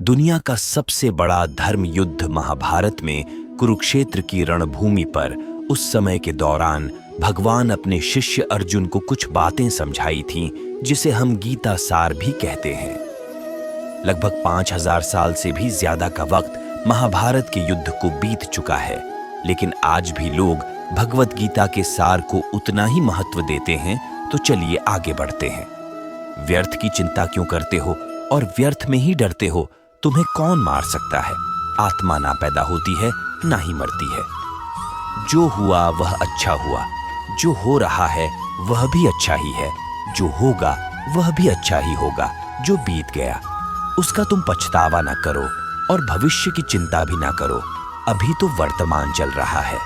दुनिया का सबसे बड़ा धर्म युद्ध महाभारत में कुरुक्षेत्र की रणभूमि पर उस समय के दौरान भगवान अपने शिष्य अर्जुन को कुछ बातें समझाई थीं, जिसे हम गीता सार भी कहते हैं। लगभग 5000 साल से भी ज्यादा का वक्त महाभारत के युद्ध को बीत चुका है, लेकिन आज भी लोग भगवत गीता के सार को उतना ही महत्व देते हैं। तो चलिए आगे बढ़ते हैं। व्यर्थ की चिंता क्यों करते हो और व्यर्थ में ही डरते हो? तुम्हें कौन मार सकता है? आत्मा ना पैदा होती है ना ही मरती है। जो हुआ वह अच्छा हुआ, जो हो रहा है वह भी अच्छा ही है, जो होगा वह भी अच्छा ही होगा। जो बीत गया उसका तुम पछतावा ना करो और भविष्य की चिंता भी ना करो। अभी तो वर्तमान चल रहा है।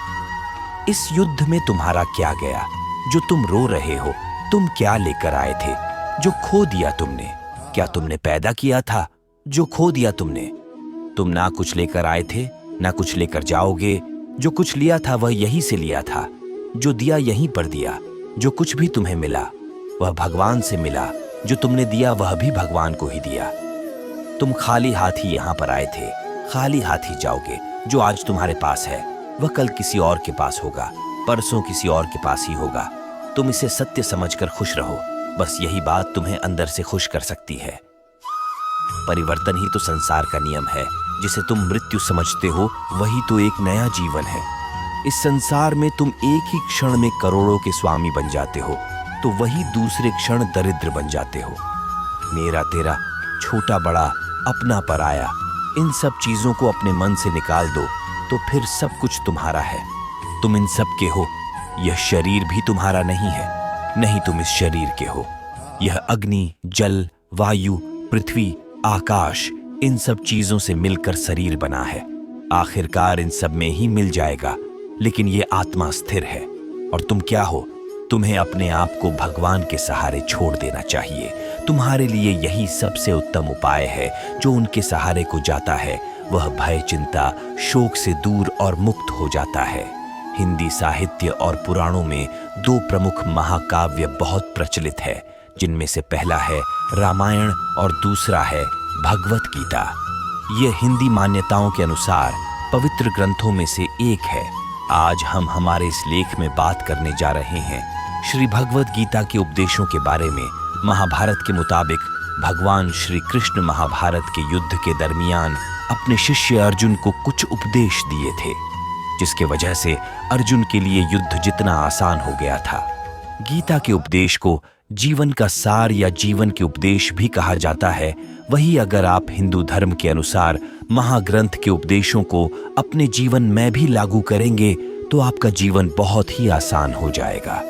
इस युद्ध में तुम्हारा क्या गया जो तुम रो रहे हो? तुम क्या लेकर आए थे जो खो दिया तुमने? क्या तुमने पैदा किया था जो खो दिया तुमने? तुम ना कुछ लेकर आए थे ना कुछ लेकर जाओगे। जो कुछ लिया था वह यहीं से लिया था, जो दिया यहीं पर दिया। जो कुछ भी तुम्हें मिला वह भगवान से मिला, जो तुमने दिया वह भी भगवान को ही दिया। तुम खाली हाथ ही यहाँ पर आए थे, खाली हाथ ही जाओगे। जो आज तुम्हारे पास है वह कल किसी और के पास होगा, परसों किसी और के पास ही होगा। तुम इसे सत्य समझकर खुश रहो, बस यही बात तुम्हें अंदर से खुश कर सकती है। परिवर्तन ही तो संसार का नियम है। जिसे तुम मृत्यु समझते हो वही तो एक नया जीवन है। इस संसार में तुम एक ही क्षण में करोड़ों के स्वामी बन जाते हो, तो वही दूसरे क्षण दरिद्र बन जाते हो। मेरा तेरा, छोटा बड़ा, अपना पराया, इन सब चीजों को अपने मन से निकाल दो तो फिर सब कुछ तुम्हारा है। तुम इन सब के हो। यह शरीर भी तुम्हारा नहीं है, नहीं तुम इस शरीर के हो। यह अग्नि, जल, वायु, पृथ्वी, आकाश, इन सब चीजों से मिलकर शरीर बना है। आखिरकार इन सब में ही मिल जाएगा, लेकिन ये आत्मा स्थिर है। और तुम क्या हो? तुम्हें अपने आप को भगवान के सहारे छोड़ देना चाहिए। तुम्हारे लिए यही सबसे उत्तम उपाय है। जो उनके सहारे को जाता है वह भय, चिंता, शोक से दूर और मुक्त हो जाता है। हिंदी साहित्य और पुराणों में 2 प्रमुख महाकाव्य बहुत प्रचलित है, जिनमें से पहला है रामायण और दूसरा है भगवत गीता। ये हिंदी मान्यताओं के अनुसार पवित्र ग्रंथों में से एक है। आज हम हमारे इस लेख में बात करने जा रहे हैं श्री भगवत गीता के उपदेशों के बारे में। महाभारत के मुताबिक भगवान श्री कृष्ण महाभारत के युद्ध के दरमियान अपने शिष्य अर्जुन को कुछ उपदेश दिए थे, जिसके वजह से अर्जुन के लिए युद्ध जितना आसान हो गया था। गीता के उपदेश को जीवन का सार या जीवन के उपदेश भी कहा जाता है। वही अगर आप हिंदू धर्म के अनुसार महाग्रंथ के उपदेशों को अपने जीवन में भी लागू करेंगे तो आपका जीवन बहुत ही आसान हो जाएगा।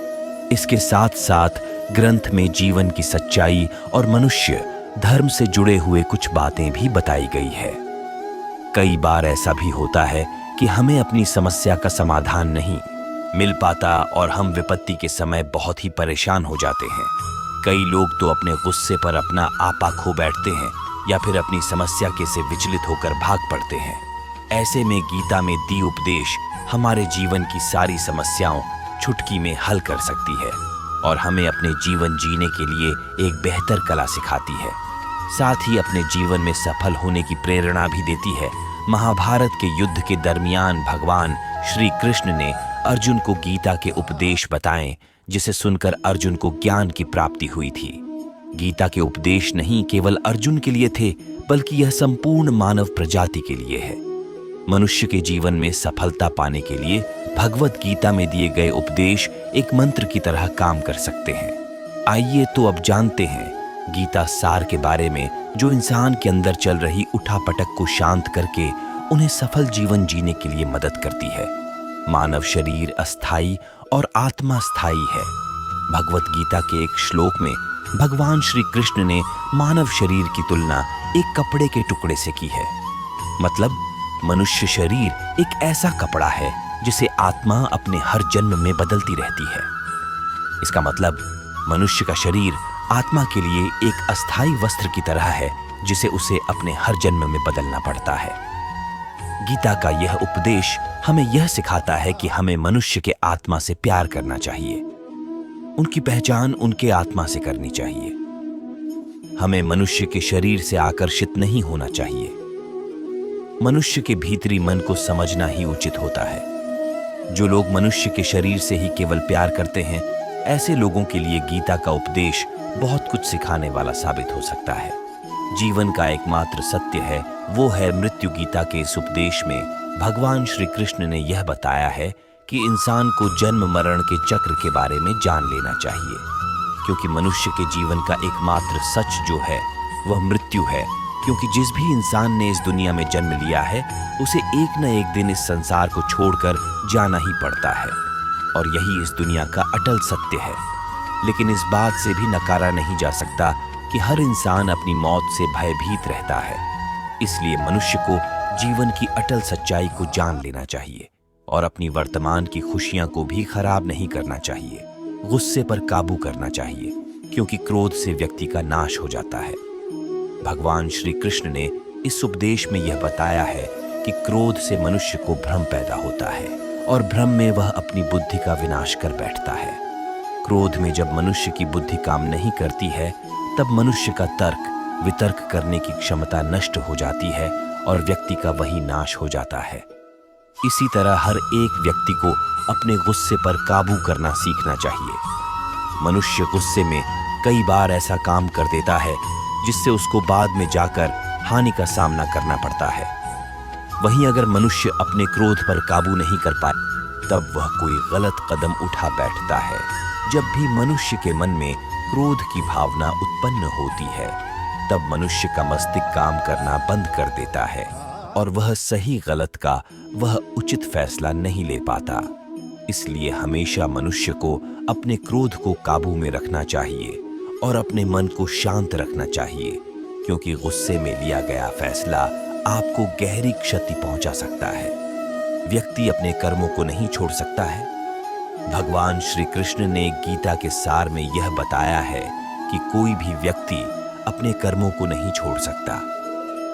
इसके साथ साथ ग्रंथ में जीवन की सच्चाई और मनुष्य धर्म से जुड़े हुए कुछ बातें भी बताई गई है। कई बार ऐसा भी होता है कि हमें अपनी समस्या का समाधान नहीं मिल पाता और हम विपत्ति के समय बहुत ही परेशान हो जाते हैं। कई लोग तो अपने गुस्से पर अपना आपा खो बैठते हैं या फिर अपनी समस्या के से विचलित होकर भाग पड़ते हैं। ऐसे में गीता में दी उपदेश हमारे जीवन की सारी समस्याओं चुटकी में हल कर सकती है और हमें अपने जीवन जीने के लिए एक बेहतर कला सिखाती है। साथ ही अपने जीवन में सफल होने की प्रेरणा भी देती है। महाभारत के युद्ध के दरमियान भगवान श्री कृष्ण ने अर्जुन को गीता के उपदेश बताएं, जिसे सुनकर अर्जुन को ज्ञान की प्राप्ति हुई थी। गीता के उपदेश नहीं केवल अर्जुन के लिए थे, बल्कि यह संपूर्ण मानव प्रजाति के लिए है। मनुष्य के जीवन में सफलता पाने के लिए भगवत गीता में दिए गए उपदेश एक मंत्र की तरह काम कर सकते हैं। आइए तो अब जानते हैं गीता सार के बारे में, जो इंसान के अंदर चल रही उठापटक को शांत करके उन्हें सफल जीवन जीने के लिए मदद करती है। मानव शरीर अस्थाई और आत्मा स्थायी है। भगवत गीता के एक श्लोक में भगवान श्री कृष्ण ने मानव शरीर की तुलना एक कपड़े के टुकड़े से की है। मतलब मनुष्य शरीर एक ऐसा कपड़ा है जिसे आत्मा अपने हर जन्म में बदलती रहती है। इसका मतलब मनुष्य का शरीर आत्मा के लिए एक अस्थाई वस्त्र की तरह है, जिसे उसे अपने हर जन्म में बदलना पड़ता है। गीता का यह उपदेश हमें यह सिखाता है कि हमें मनुष्य के आत्मा से प्यार करना चाहिए। उनकी पहचान उनके आत्मा से करनी चाहिए। हमें मनुष्य के शरीर से आकर्षित नहीं होना चाहिए। मनुष्य के भीतरी मन को समझना ही उचित होता है। जो लोग मनुष्य के शरीर से ही केवल प्यार करते हैं, ऐसे लोगों के लिए गीता का उपदेश बहुत कुछ सिखाने वाला साबित हो सकता है। जीवन का एकमात्र सत्य है वो है मृत्यु। गीता के इस उपदेश में भगवान श्री कृष्ण ने यह बताया है कि इंसान को जन्म मरण के चक्र के बारे में जान लेना चाहिए, क्योंकि मनुष्य के जीवन का एकमात्र सच जो है वह मृत्यु है। क्योंकि जिस भी इंसान ने इस दुनिया में जन्म लिया है, उसे एक न एक दिन इस संसार को छोड़कर जाना ही पड़ता है, और यही इस दुनिया का अटल सत्य है। लेकिन इस बात से भी नकारा नहीं जा सकता कि हर इंसान अपनी मौत से भयभीत रहता है। इसलिए मनुष्य को जीवन की अटल सच्चाई को जान लेना चाहिए और अपनी वर्तमान की खुशियां को भी खराब नहीं करना चाहिए। गुस्से पर काबू करना चाहिए, क्योंकि क्रोध से व्यक्ति का नाश हो जाता है। भगवान श्री कृष्ण ने इस उपदेश में यह बताया है कि क्रोध से मनुष्य को भ्रम पैदा होता है और भ्रम में वह अपनी बुद्धि का विनाश कर बैठता है। क्रोध में जब मनुष्य की बुद्धि काम नहीं करती है, तब मनुष्य का तर्क वितर्क करने की क्षमता नष्ट हो जाती है और व्यक्ति का वही नाश हो जाता है। इसी तरह हर एक व्यक्ति को अपने गुस्से पर काबू करना सीखना चाहिए। मनुष्य गुस्से में कई बार ऐसा काम कर देता है जिससे उसको बाद में जाकर हानि का सामना करना पड़ता है। वहीं अगर मनुष्य अपने क्रोध पर काबू नहीं कर पाए, तब वह कोई गलत कदम उठा बैठता है। जब भी मनुष्य के मन में क्रोध की भावना उत्पन्न होती है, तब मनुष्य का मस्तिष्क काम करना बंद कर देता है और वह सही गलत का वह उचित फैसला नहीं ले पाता। इसलिए हमेशा मनुष्य को अपने क्रोध को काबू में रखना चाहिए और अपने मन को शांत रखना चाहिए, क्योंकि गुस्से में लिया गया फैसला आपको गहरी क्षति पहुंचा सकता है। व्यक्ति अपने कर्मों को नहीं छोड़ सकता है। भगवान श्री कृष्ण ने गीता के सार में यह बताया है कि कोई भी व्यक्ति अपने कर्मों को नहीं छोड़ सकता,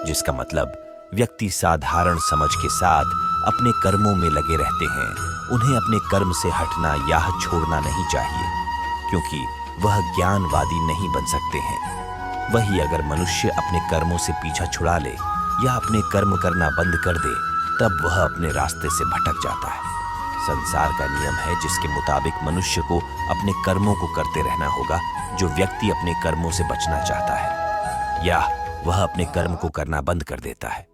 जिसका मतलब व्यक्ति साधारण समझ के साथ अपने कर्मों में लगे रहते हैं। उन्हें अपने कर्म से हटना या छोड़ना नहीं चाहिए, क्योंकि वह ज्ञानवादी नहीं बन सकते हैं। वही अगर मनुष्य अपने कर्मों से पीछा छुड़ा ले या अपने कर्म करना बंद कर दे, तब वह अपने रास्ते से भटक जाता है। संसार का नियम है जिसके मुताबिक मनुष्य को अपने कर्मों को करते रहना होगा। जो व्यक्ति अपने कर्मों से बचना चाहता है या वह अपने कर्म को करना बंद कर देता है,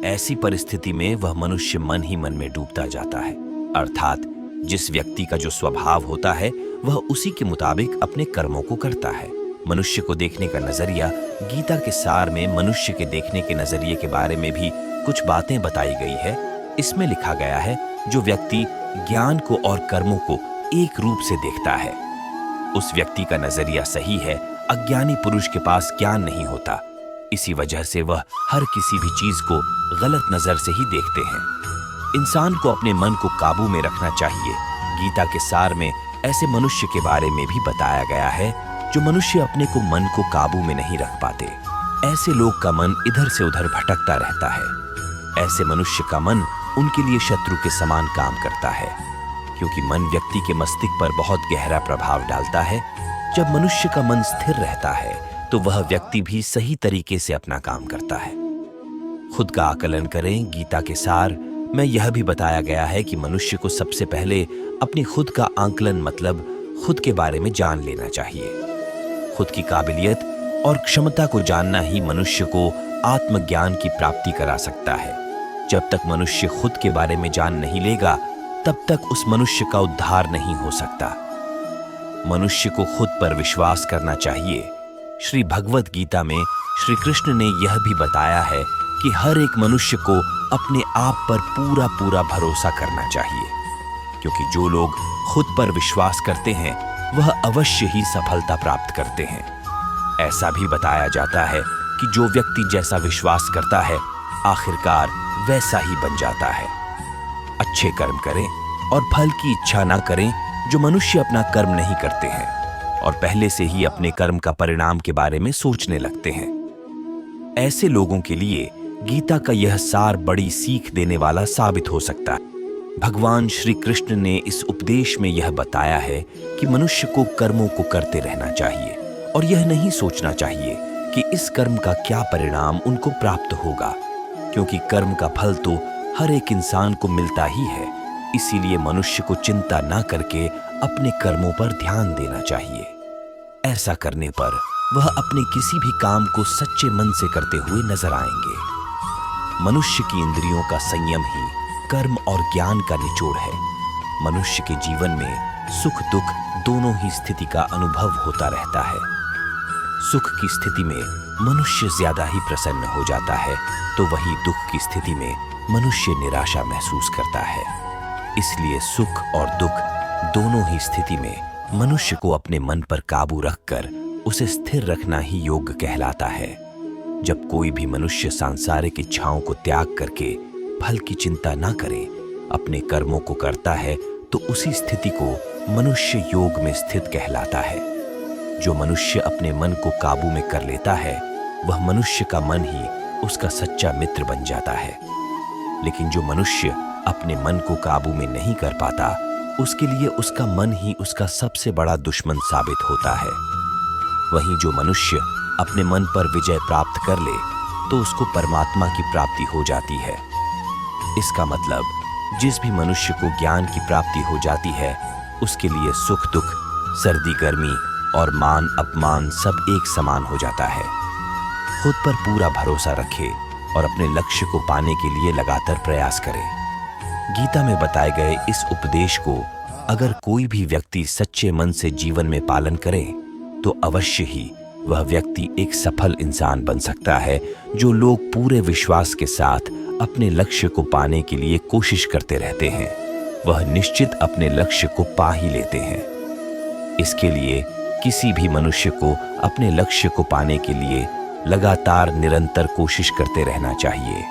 ऐसी परिस्थिति में वह मनुष्य मन ही मन में डूबता जाता है। अर्थात जिस व्यक्ति का जो स्वभाव होता है वह उसी के मुताबिक अपने कर्मों को करता है। मनुष्य को देखने का नजरिया, गीता के सार में मनुष्य के देखने के नजरिए के बारे में भी कुछ बातें बताई गई है। इसमें लिखा गया है, जो व्यक्ति ज्ञान को और कर्मों को एक रूप से देखता है, उस व्यक्ति का नजरिया सही है। अज्ञानी पुरुष के पास ज्ञान नहीं होता, इसी वजह से वह हर किसी भी चीज को गलत नजर से ही देखते हैं। इंसान को अपने मन को काबू में रखना चाहिए। गीता के सार में ऐसे मनुष्य के बारे में भी बताया गया है जो मनुष्य अपने को मन को काबू में नहीं रख पाते। ऐसे लोग का मन इधर से उधर भटकता रहता है। ऐसे मनुष्य का मन उनके लिए शत्रु के समान काम करता है, क्योंकि मन व्यक्ति के मस्तिष्क पर बहुत गहरा प्रभाव डालता है। जब मनुष्य का मन स्थिर रहता है तो वह व्यक्ति भी सही तरीके से अपना काम करता है। खुद का आकलन करें। गीता के सार में यह भी बताया गया है कि मनुष्य को सबसे पहले अपनी खुद का आकलन मतलब खुद के बारे में जान लेना चाहिए। खुद की काबिलियत और क्षमता को जानना ही मनुष्य को आत्मज्ञान की प्राप्ति करा सकता है। जब तक मनुष्य खुद के बारे में जान नहीं लेगा, तब तक उस मनुष्य का उद्धार नहीं हो सकता। मनुष्य को खुद पर विश्वास करना चाहिए। श्री भगवत गीता में श्री कृष्ण ने यह भी बताया है कि हर एक मनुष्य को अपने आप पर पूरा पूरा भरोसा करना चाहिए, क्योंकि जो लोग खुद पर विश्वास करते हैं वह अवश्य ही सफलता प्राप्त करते हैं। ऐसा भी बताया जाता है कि जो व्यक्ति जैसा विश्वास करता है, आखिरकार वैसा ही बन जाता है। अच्छे कर्म करें और फल की इच्छा ना करें। जो मनुष्य अपना कर्म नहीं करते हैं और पहले से ही अपने कर्म का परिणाम के बारे में सोचने लगते हैं, ऐसे लोगों के लिए गीता का यह सार बड़ी सीख देने वाला साबित हो सकता है। भगवान श्री कृष्ण ने इस उपदेश में यह बताया है कि मनुष्य को कर्मों को करते रहना चाहिए और यह नहीं सोचना चाहिए कि इस कर्म का क्या परिणाम उनको प्राप्त होगा, क्योंकि कर्म का फल तो हर एक इंसान को मिलता ही है। इसीलिए मनुष्य को चिंता ना करके अपने कर्मों पर ध्यान देना चाहिए। ऐसा करने पर वह अपने किसी भी काम को सच्चे मन से करते हुए नजर आएंगे। मनुष्य की इंद्रियों का संयम ही कर्म और ज्ञान का निचोड़ है। मनुष्य के जीवन में सुख दुख दोनों ही स्थिति का अनुभव होता रहता है। सुख की स्थिति में मनुष्य ज्यादा ही प्रसन्न हो जाता है, तो वही दुख की स्थिति में मनुष्य निराशा महसूस करता है। इसलिए सुख और दुख दोनों ही स्थिति में मनुष्य को अपने मन पर काबू रखकर उसे स्थिर रखना ही योग कहलाता है। जब कोई भी मनुष्य सांसारिक इच्छाओं को त्याग करके फल की चिंता ना करे, अपने कर्मों को करता है, तो उसी स्थिति को मनुष्य योग में स्थित कहलाता है। जो मनुष्य अपने मन को काबू में कर लेता है, वह मनुष्य का मन ही उसका सच्चा मित्र बन जाता है। लेकिन जो मनुष्य अपने मन को काबू में नहीं कर पाता, उसके लिए उसका मन ही उसका सबसे बड़ा दुश्मन साबित होता है। वहीं जो मनुष्य अपने मन पर विजय प्राप्त कर ले, तो उसको परमात्मा की प्राप्ति हो जाती है। इसका मतलब जिस भी मनुष्य को ज्ञान की प्राप्ति हो जाती है, उसके लिए सुख दुख, सर्दी गर्मी और मान अपमान सब एक समान हो जाता है। खुद पर पूरा भरोसा रखे और अपने लक्ष्य को पाने के लिए लगातार प्रयास करे। गीता में बताए गए इस उपदेश को अगर कोई भी व्यक्ति सच्चे मन से जीवन में पालन करे, तो अवश्य ही वह व्यक्ति एक सफल इंसान बन सकता है। जो लोग पूरे विश्वास के साथ अपने लक्ष्य को पाने के लिए कोशिश करते रहते हैं, वह निश्चित अपने लक्ष्य को पा ही लेते हैं। इसके लिए किसी भी मनुष्य को अपने लक्ष्य को पाने के लिए लगातार निरंतर कोशिश करते रहना चाहिए।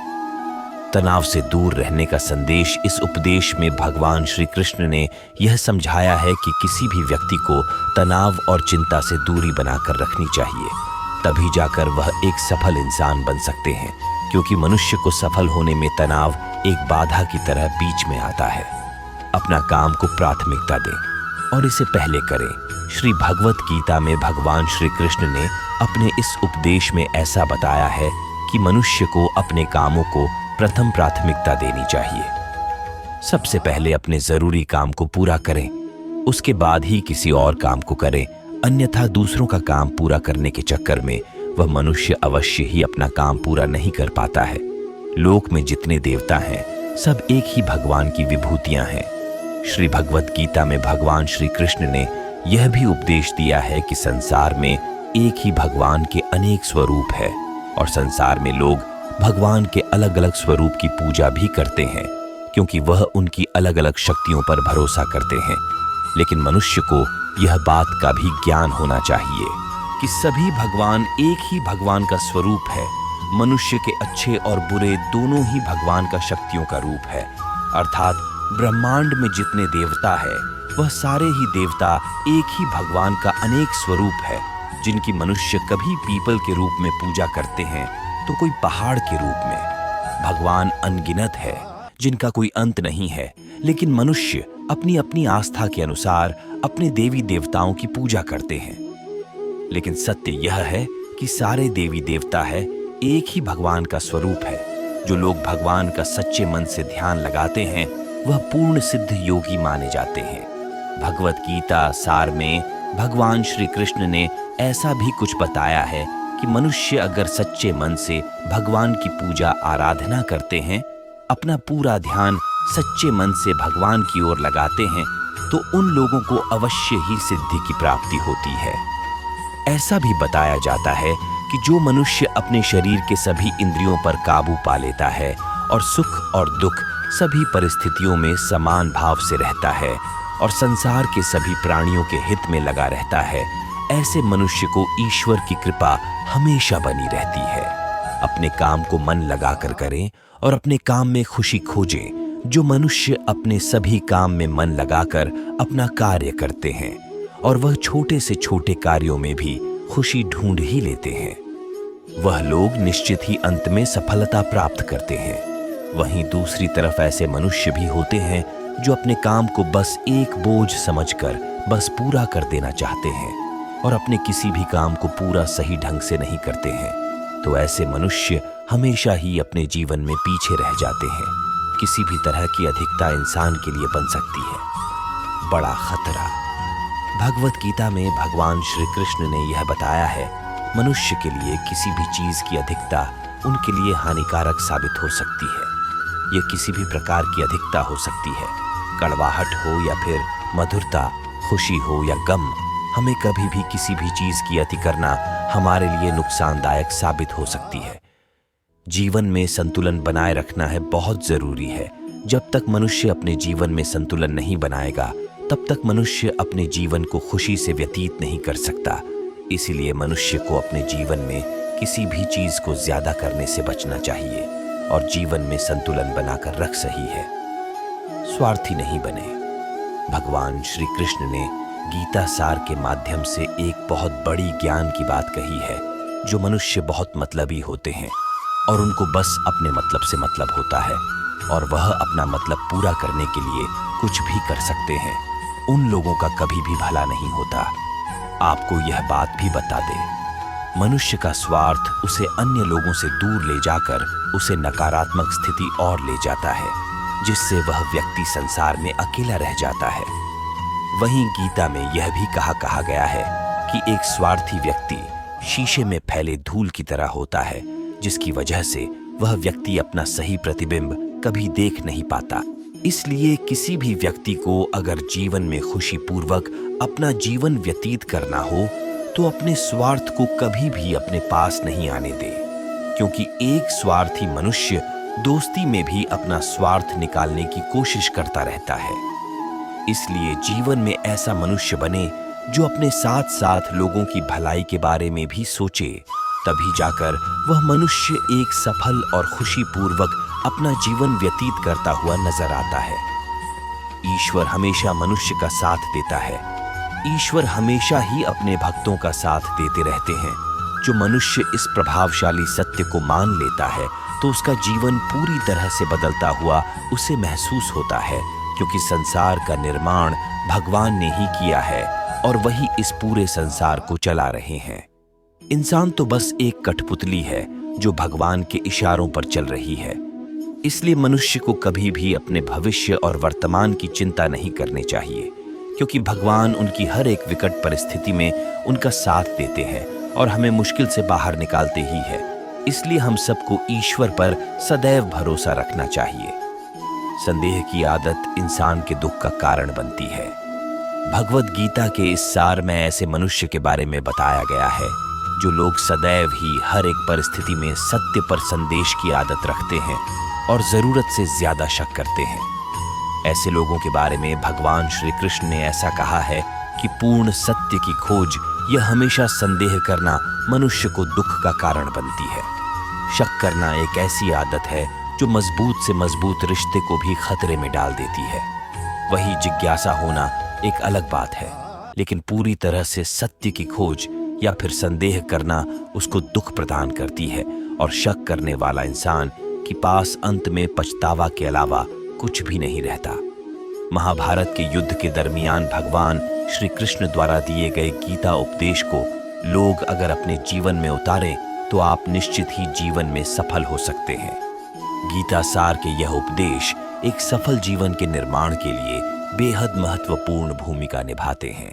तनाव से दूर रहने का संदेश इस उपदेश में भगवान श्री कृष्ण ने यह समझाया है कि किसी भी व्यक्ति को तनाव और चिंता से दूरी बनाकर रखनी चाहिए, तभी जाकर वह एक सफल इंसान बन सकते हैं। क्योंकि मनुष्य को सफल होने में तनाव एक बाधा की तरह बीच में आता है। अपना काम को प्राथमिकता दें और इसे पहले करें। श्री भगवत गीता में भगवान श्री कृष्ण ने अपने इस उपदेश में ऐसा बताया है कि मनुष्य को अपने कामों को प्रथम प्राथमिकता देनी चाहिए। सबसे पहले अपने जरूरी काम को पूरा करें, उसके बाद ही किसी और काम को करें। अन्यथा दूसरों का काम पूरा करने के चक्कर में वह मनुष्य अवश्य ही अपना काम पूरा नहीं कर पाता है। लोक में जितने देवता हैं, सब एक ही भगवान की विभूतियां हैं। श्री भगवत गीता में भगवान श्री कृष्ण ने यह भी उपदेश दिया है कि संसार में एक ही भगवान के अनेक स्वरूप है और संसार में लोग भगवान के अलग अलग स्वरूप की पूजा भी करते हैं, क्योंकि वह उनकी अलग अलग शक्तियों पर भरोसा करते हैं। लेकिन मनुष्य को यह बात का भी ज्ञान होना चाहिए कि सभी भगवान एक ही भगवान का स्वरूप है। मनुष्य के अच्छे और बुरे दोनों ही भगवान का शक्तियों का रूप है। अर्थात ब्रह्मांड में जितने देवता है, वह सारे ही देवता एक ही भगवान का अनेक स्वरूप है। जिनकी मनुष्य कभी पीपल के रूप में पूजा करते हैं, तो कोई पहाड़ के रूप में। भगवान अनगिनत है जिनका कोई अंत नहीं है, लेकिन मनुष्य अपनी अपनी आस्था के अनुसार अपने देवी देवताओं की पूजा करते हैं। लेकिन सत्य यह है कि सारे देवी देवता है एक ही भगवान का स्वरूप है। जो लोग भगवान का सच्चे मन से ध्यान लगाते हैं, वह पूर्ण सिद्ध योगी माने जाते हैं। भगवत गीता सार में भगवान श्री कृष्ण ने ऐसा भी कुछ बताया है कि मनुष्य अगर सच्चे मन से भगवान की पूजा आराधना करते हैं, अपना पूरा ध्यान सच्चे मन से भगवान की ओर लगाते हैं, तो उन लोगों को अवश्य ही सिद्धि की प्राप्ति होती है। ऐसा भी बताया जाता है कि जो मनुष्य अपने शरीर के सभी इंद्रियों पर काबू पा लेता है और सुख और दुख सभी परिस्थितियों में समान भाव से रहता है और संसार के सभी प्राणियों के हित में लगा रहता है, ऐसे मनुष्य को ईश्वर की कृपा हमेशा बनी रहती है। अपने काम को मन लगाकर करें और अपने काम में खुशी खोजें। जो मनुष्य अपने सभी काम में मन लगाकर अपना कार्य करते हैं और वह छोटे से छोटे कार्यों में भी खुशी ढूंढ ही लेते हैं, वह लोग निश्चित ही अंत में सफलता प्राप्त करते हैं। वहीं दूसरी तरफ ऐसे मनुष्य भी होते हैं जो अपने काम को बस एक बोझ समझकर बस पूरा कर देना चाहते हैं। और अपने किसी भी काम को पूरा सही ढंग से नहीं करते हैं तो ऐसे मनुष्य हमेशा ही अपने जीवन में पीछे रह जाते हैं। किसी भी तरह की अधिकता इंसान के लिए बन सकती है बड़ा खतरा। भगवत गीता में भगवान श्री कृष्ण ने यह बताया है, मनुष्य के लिए किसी भी चीज की अधिकता उनके लिए हानिकारक साबित हो सकती है। यह किसी भी प्रकार की अधिकता हो सकती है, कड़वाहट हो या फिर मधुरता, खुशी हो या गम। हमें कभी भी किसी भी चीज की अति करना हमारे लिए नुकसानदायक साबित हो सकती है। जीवन में संतुलन बनाए रखना है बहुत जरूरी है। जब तक मनुष्य अपने जीवन में संतुलन नहीं बनाएगा तब तक मनुष्य अपने जीवन को खुशी से व्यतीत नहीं कर सकता। इसीलिए मनुष्य को अपने जीवन में किसी भी चीज को ज्यादा करने से बचना चाहिए और जीवन में संतुलन बनाकर रख सही है। स्वार्थी नहीं बने। भगवान श्री कृष्ण ने गीता सार के माध्यम से एक बहुत बड़ी ज्ञान की बात कही है, जो मनुष्य बहुत मतलबी होते हैं और उनको बस अपने मतलब से मतलब होता है और वह अपना मतलब पूरा करने के लिए कुछ भी कर सकते हैं। उन लोगों का कभी भी भला नहीं होता। आपको यह बात भी बता दे, मनुष्य का स्वार्थ उसे अन्य लोगों से दूर ले जाकर उसे नकारात्मक स्थिति और ले जाता है, जिससे वह व्यक्ति संसार में अकेला रह जाता है। वहीं गीता में यह भी कहा गया है कि एक स्वार्थी व्यक्ति शीशे में फैले धूल की तरह होता है, जिसकी वजह से वह व्यक्ति अपना सही प्रतिबिंब कभी देख नहीं पाता। इसलिए किसी भी व्यक्ति को अगर जीवन में खुशीपूर्वक अपना जीवन व्यतीत करना हो तो अपने स्वार्थ को कभी भी अपने पास नहीं आने दे, क्योंकि एक स्वार्थी मनुष्य दोस्ती में भी अपना स्वार्थ निकालने की कोशिश करता रहता है। इसलिए जीवन में ऐसा मनुष्य बने जो अपने साथ साथ लोगों की भलाई के बारे में भी सोचे, तभी जाकर वह मनुष्य एक सफल और खुशीपूर्वक अपना जीवन व्यतीत करता हुआ नजर आता है। ईश्वर हमेशा मनुष्य का साथ देता है। ईश्वर हमेशा ही अपने भक्तों का साथ देते रहते हैं। जो मनुष्य इस प्रभावशाली सत्य को मान लेता है तो उसका जीवन पूरी तरह से बदलता हुआ उसे महसूस होता है, क्योंकि संसार का निर्माण भगवान ने ही किया है और वही इस पूरे संसार को चला रहे हैं। इंसान तो बस एक कठपुतली है जो भगवान के इशारों पर चल रही है। इसलिए मनुष्य को कभी भी अपने भविष्य और वर्तमान की चिंता नहीं करनी चाहिए, क्योंकि भगवान उनकी हर एक विकट परिस्थिति में उनका साथ देते हैं और हमें मुश्किल से बाहर निकालते ही है। इसलिए हम सबको ईश्वर पर सदैव भरोसा रखना चाहिए। संदेह की आदत इंसान के दुख का कारण बनती है। भगवत गीता के इस सार में ऐसे मनुष्य के बारे में बताया गया है जो लोग सदैव ही हर एक परिस्थिति में सत्य पर संदेश की आदत रखते हैं और जरूरत से ज्यादा शक करते हैं। ऐसे लोगों के बारे में भगवान श्री कृष्ण ने ऐसा कहा है कि पूर्ण सत्य की खोज यह हमेशा संदेह करना मनुष्य को दुख का कारण बनती है। शक करना एक ऐसी आदत है जो मजबूत से मजबूत रिश्ते को भी खतरे में डाल देती है। वही जिज्ञासा होना एक अलग बात है, लेकिन पूरी तरह से सत्य की खोज या फिर संदेह करना उसको दुख प्रदान करती है और शक करने वाला इंसान के पास अंत में पछतावा के अलावा कुछ भी नहीं रहता। महाभारत के युद्ध के दरमियान भगवान श्री कृष्ण द्वारा दिए गए गीता उपदेश को लोग अगर अपने जीवन में उतारें तो आप निश्चित ही जीवन में सफल हो सकते हैं। गीता सार के यह उपदेश एक सफल जीवन के निर्माण के लिए बेहद महत्वपूर्ण भूमिका निभाते हैं।